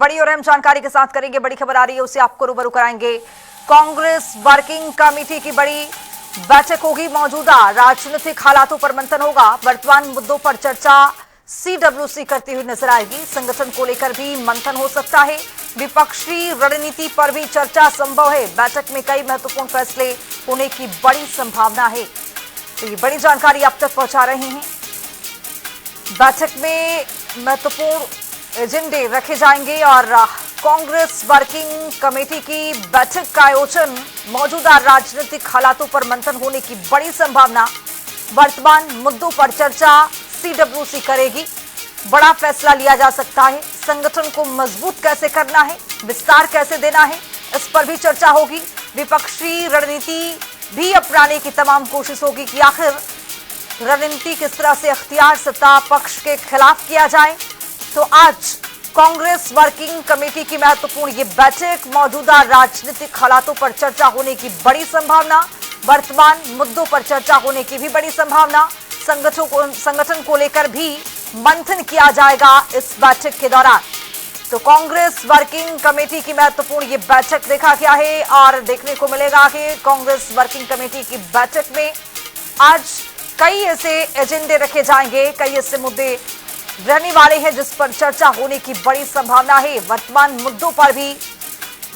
बड़ी और अहम जानकारी के साथ करेंगे, बड़ी खबर आ रही है उसे आपको रूबरू कराएंगे। कांग्रेस वर्किंग कमेटी की बड़ी बैठक होगी, मौजूदा राजनीतिक हालातों पर मंथन होगा, वर्तमान मुद्दों पर चर्चा सीडब्ल्यूसी करती हुई नजर आएगी। संगठन को लेकर भी मंथन हो सकता है, विपक्षी रणनीति पर भी चर्चा संभव है। बैठक में कई महत्वपूर्ण फैसले होने की बड़ी संभावना है, तो ये बड़ी जानकारी आप तक पहुंचा रहे हैं। बैठक में महत्वपूर्ण एजेंडे रखे जाएंगे और कांग्रेस वर्किंग कमेटी की बैठक का आयोजन, मौजूदा राजनीतिक हालातों पर मंथन होने की बड़ी संभावना, वर्तमान मुद्दों पर चर्चा सीडब्ल्यूसी करेगी। बड़ा फैसला लिया जा सकता है, संगठन को मजबूत कैसे करना है, विस्तार कैसे देना है, इस पर भी चर्चा होगी। विपक्षी रणनीति भी अपनाने की तमाम कोशिश होगी कि आखिर रणनीति किस तरह से अख्तियार सत्ता पक्ष के खिलाफ किया जाए। तो आज कांग्रेस वर्किंग कमेटी की महत्वपूर्ण ये बैठक, मौजूदा राजनीतिक हालातों पर चर्चा होने की बड़ी संभावना, वर्तमान मुद्दों पर चर्चा होने की भी बड़ी संभावना, संगठन को लेकर भी मंथन किया जाएगा इस बैठक के दौरान। तो कांग्रेस वर्किंग कमेटी की महत्वपूर्ण ये बैठक देखा गया है और देखने को मिलेगा कि कांग्रेस वर्किंग कमेटी की बैठक में आज कई ऐसे एजेंडे रखे जाएंगे, कई ऐसे मुद्दे रहने वाले हैं जिस पर चर्चा होने की बड़ी संभावना है। वर्तमान मुद्दों पर भी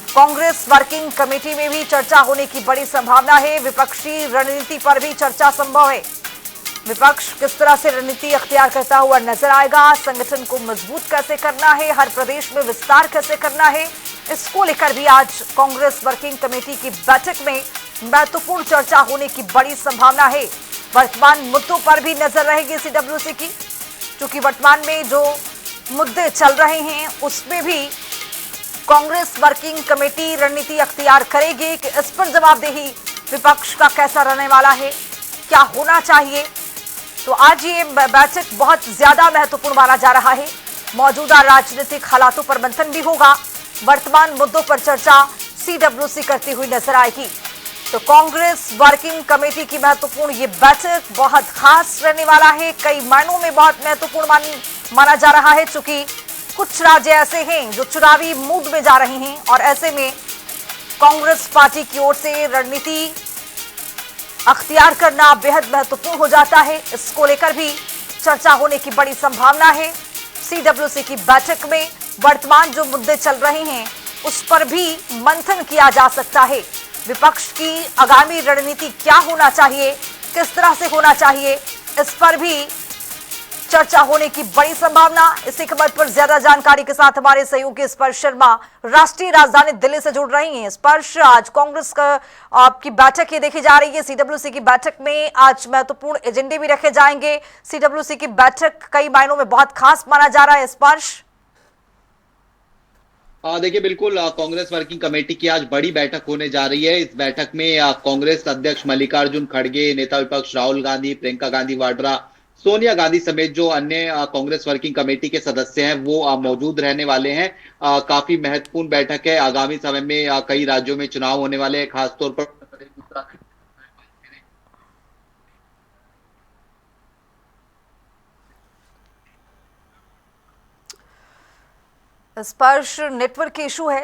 कांग्रेस वर्किंग कमेटी में भी चर्चा होने की बड़ी संभावना है, विपक्षी रणनीति पर भी चर्चा संभव है। विपक्ष किस तरह से रणनीति अख्तियार करता हुआ नजर आएगा, संगठन को मजबूत कैसे करना है, हर प्रदेश में विस्तार कैसे करना है, इसको लेकर भी आज कांग्रेस वर्किंग कमेटी की बैठक में महत्वपूर्ण चर्चा होने की बड़ी संभावना है। वर्तमान मुद्दों पर भी नजर रहेगी सीडब्ल्यूसी की, क्योंकि वर्तमान में जो मुद्दे चल रहे हैं उसमें भी कांग्रेस वर्किंग कमेटी रणनीति अख्तियार करेगी कि इस पर जवाबदेही विपक्ष का कैसा रहने वाला है, क्या होना चाहिए। तो आज ये बैठक बहुत ज्यादा महत्वपूर्ण माना जा रहा है, मौजूदा राजनीतिक हालातों पर मंथन भी होगा, वर्तमान मुद्दों पर चर्चा सीडब्ल्यूसी करती हुई नजर आएगी। तो कांग्रेस वर्किंग कमेटी की महत्वपूर्ण ये बैठक बहुत खास रहने वाला है, कई मायनों में बहुत महत्वपूर्ण माना जा रहा है, चूंकि कुछ राज्य ऐसे हैं जो चुनावी मूड में जा रहे हैं और ऐसे में कांग्रेस पार्टी की ओर से रणनीति अख्तियार करना बेहद महत्वपूर्ण हो जाता है। इसको लेकर भी चर्चा होने की बड़ी संभावना है। सीडब्ल्यूसी की बैठक में वर्तमान जो मुद्दे चल रहे हैं उस पर भी मंथन किया जा सकता है। विपक्ष की आगामी रणनीति क्या होना चाहिए, किस तरह से होना चाहिए, इस पर भी चर्चा होने की बड़ी संभावना। इसी खबर पर ज्यादा जानकारी के साथ हमारे सहयोगी स्पर्श शर्मा राष्ट्रीय राजधानी दिल्ली से जुड़ रही हैं। स्पर्श, आज कांग्रेस का आपकी बैठक ये देखी जा रही है, सीडब्ल्यूसी की बैठक में आज महत्वपूर्ण एजेंडे भी रखे जाएंगे। सीडब्ल्यूसी की बैठक कई मायनों में बहुत खास माना जा रहा है। स्पर्श, देखिए, बिल्कुल कांग्रेस वर्किंग कमेटी की आज बड़ी बैठक होने जा रही है। इस बैठक में कांग्रेस अध्यक्ष मल्लिकार्जुन खड़गे, नेता विपक्ष राहुल गांधी, प्रियंका गांधी वाड्रा, सोनिया गांधी समेत जो अन्य कांग्रेस वर्किंग कमेटी के सदस्य हैं वो मौजूद रहने वाले हैं। काफी महत्वपूर्ण बैठक है। आगामी समय में कई राज्यों में चुनाव होने वाले हैं, खासतौर पर स्पर्श नेटवर्क इशू है,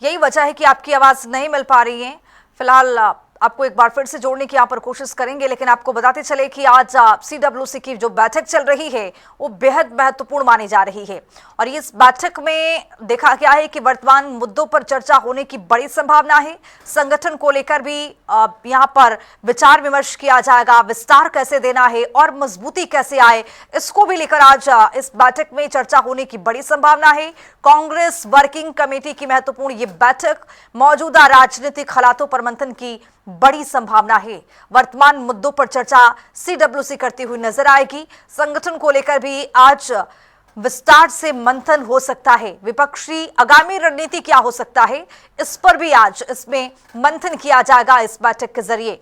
यही वजह है कि आपकी आवाज नहीं मिल पा रही है। फिलहाल आपको एक बार फिर से जोड़ने की यहाँ पर कोशिश करेंगे, लेकिन आपको बताते चले कि आज सीडब्ल्यूसी की जो बैठक चल रही है वो बेहद महत्वपूर्ण मानी जा रही है और इस बैठक में देखा गया है कि वर्तमान मुद्दों पर चर्चा होने की बड़ी संभावना है। संगठन को लेकर भी यहाँ पर विचार विमर्श किया जाएगा, विस्तार कैसे देना है और मजबूती कैसे आए, इसको भी लेकर आज इस बैठक में चर्चा होने की बड़ी संभावना है। कांग्रेस वर्किंग कमेटी की महत्वपूर्ण ये बैठक, मौजूदा राजनीतिक हालातों पर मंथन की बड़ी संभावना है, वर्तमान मुद्दों पर चर्चा सीडब्ल्यूसी करती हुई नजर आएगी। संगठन को लेकर भी आज विस्तार से मंथन हो सकता है, विपक्षी आगामी रणनीति क्या हो सकता है, इस पर भी आज इसमें मंथन किया जाएगा इस बैठक के जरिए।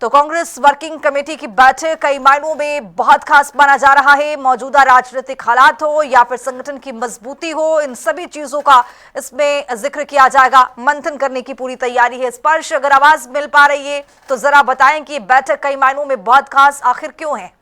तो कांग्रेस वर्किंग कमेटी की बैठक कई मायनों में बहुत खास माना जा रहा है। मौजूदा राजनीतिक हालात हो या फिर संगठन की मजबूती हो, इन सभी चीजों का इसमें जिक्र किया जाएगा। मंथन करने की पूरी तैयारी है। स्पर्श, अगर आवाज मिल पा रही है तो जरा बताएं कि बैठक कई मायनों में बहुत खास आखिर क्यों है।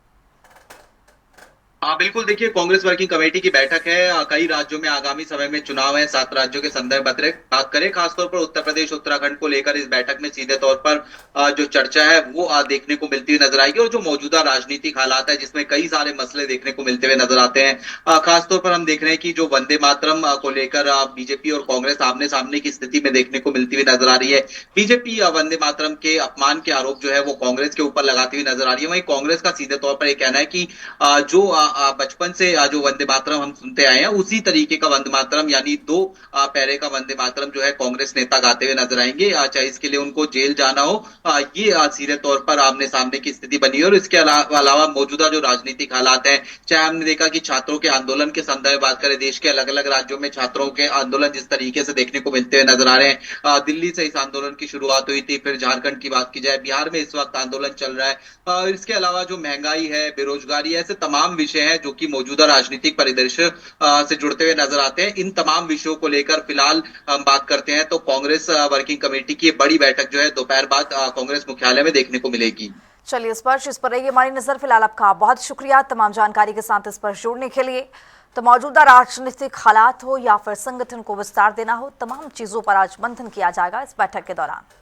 हाँ बिल्कुल, देखिए कांग्रेस वर्किंग कमेटी की बैठक है। कई राज्यों में आगामी समय में चुनाव है। 7 राज्यों के संदर्भ बात करें, खासतौर पर उत्तर प्रदेश उत्तराखंड को लेकर इस बैठक में सीधे तौर पर जो चर्चा है वो देखने को मिलती हुई नजर आएगी। और जो मौजूदा राजनीतिक हालात है जिसमें कई सारे मसले देखने को मिलते हुए नजर आते हैं। खासतौर पर हम देख रहे हैं कि जो वंदे मातरम को लेकर बीजेपी और कांग्रेस आमने सामने की स्थिति में देखने को मिलती हुई नजर आ रही है। बीजेपी वंदे मातरम के अपमान के आरोप जो है वो कांग्रेस के ऊपर लगाती हुई नजर आ रही है। वहीं कांग्रेस का सीधे तौर पर यह कहना है कि जो बचपन से जो वंदे मातरम हम सुनते आए हैं उसी तरीके का वंदे मातरम यानी 2 पैरे का वंदे मातरम जो है कांग्रेस नेता गाते हुए नजर आएंगे। चाहे इसके लिए उनको जेल जाना हो, ये सीधे तौर पर आमने सामने की स्थिति बनी है। और इसके अलावा मौजूदा जो राजनीतिक हालात है, चाहे हमने देखा कि छात्रों के आंदोलन के संदर्भ में बात करें, देश के अलग अलग राज्यों में छात्रों के आंदोलन जिस तरीके से देखने को मिलते हुए नजर आ रहे हैं। दिल्ली से इस आंदोलन की शुरुआत हुई थी, फिर झारखंड की बात की जाए, बिहार में इस वक्त आंदोलन चल रहा है। इसके अलावा जो महंगाई है, बेरोजगारी है, ऐसे तमाम विषय हैं जो कि मौजूदा राजनीतिक परिदृश्य से जुड़ते हुए नजर आते हैं। इन तमाम विषयों को लेकर फिलहाल हम बात करते हैं तो कांग्रेस वर्किंग कमेटी की बड़ी बैठक जो है दोपहर बाद कांग्रेस मुख्यालय में देखने को मिलेगी। चलिए स्पर्श, इस पर रहेगी हमारी नजर। फिलहाल आपका बहुत शुक्रिया तमाम जानकारी के साथ इस पर जोड़ने के लिए। तो मौजूदा राजनीतिक हालात हो या फिर संगठन को विस्तार देना हो, तमाम चीजों पर आज मंथन किया जाएगा इस बैठक के दौरान।